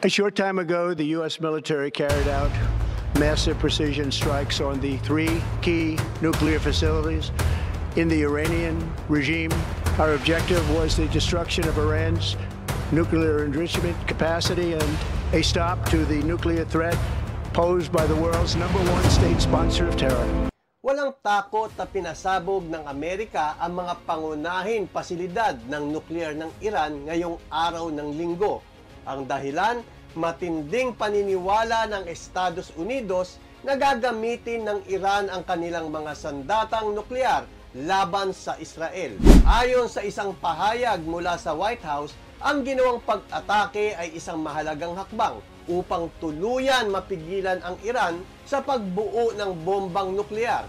A short time ago, the U.S. military carried out massive precision strikes on the three key nuclear facilities in the Iranian regime. Our objective was the destruction of Iran's nuclear enrichment capacity and a stop to the nuclear threat posed by the world's #1 state sponsor of terror. Walang takot na pinasabog ng Amerika ang mga pangunahing pasilidad ng nuklear ng Iran ngayong araw ng linggo. Ang dahilan, matinding paniniwala ng Estados Unidos na gagamitin ng Iran ang kanilang mga sandatang nuklear laban sa Israel. Ayon sa isang pahayag mula sa White House, ang ginawang pag-atake ay isang mahalagang hakbang upang tuluyan mapigilan ang Iran sa pagbuo ng bombang nuklear.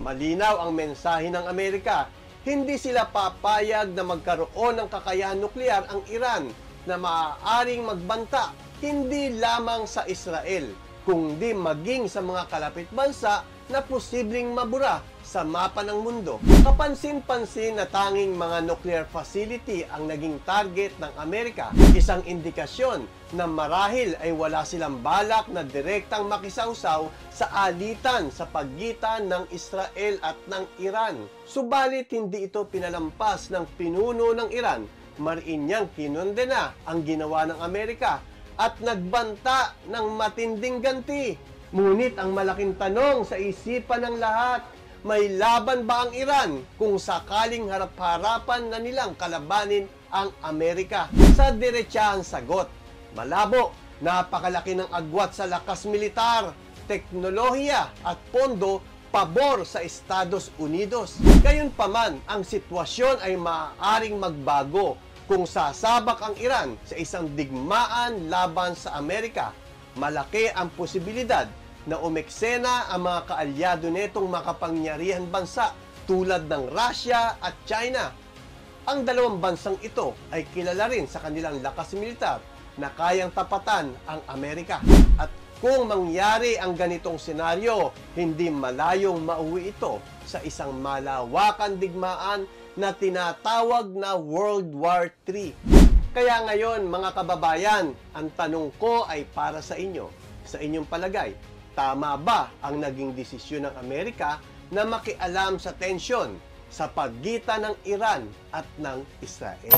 Malinaw ang mensahe ng Amerika, hindi sila papayag na magkaroon ng kakayahan nuklear ang Iran na maaaring magbanta hindi lamang sa Israel, kundi maging sa mga kalapit bansa na posibleng mabura sa mapa ng mundo. Kapansin-pansin na tanging mga nuclear facility ang naging target ng Amerika, isang indikasyon na marahil ay wala silang balak na direktang makisawsaw sa alitan sa pagitan ng Israel at ng Iran. Subalit hindi ito pinalampas ng pinuno ng Iran, mariin niyang kinondena ang ginawa ng Amerika at nagbanta ng matinding ganti. Ngunit ang malaking tanong sa isipan ng lahat, may laban ba ang Iran kung sakaling harap-harapan na nilang kalabanin ang Amerika? Sa diretsahang sagot, malabo, napakalaki ng agwat sa lakas militar, teknolohiya at pondo pabor sa Estados Unidos. Gayunpaman, ang sitwasyon ay maaaring magbago kung sasabak ang Iran sa isang digmaan laban sa Amerika. Malaki ang posibilidad na umeksena ang mga kaalyado netong makapangyarihan bansa tulad ng Russia at China. Ang dalawang bansang ito ay kilala rin sa kanilang lakas militar na kayang tapatan ang Amerika. At kung mangyari ang ganitong senaryo, hindi malayong mauwi ito sa isang malawakan digmaan na tinatawag na World War III. Kaya ngayon mga kababayan, ang tanong ko ay para sa inyo. Sa inyong palagay, tama ba ang naging desisyon ng Amerika na makialam sa tensyon sa pagitan ng Iran at ng Israel?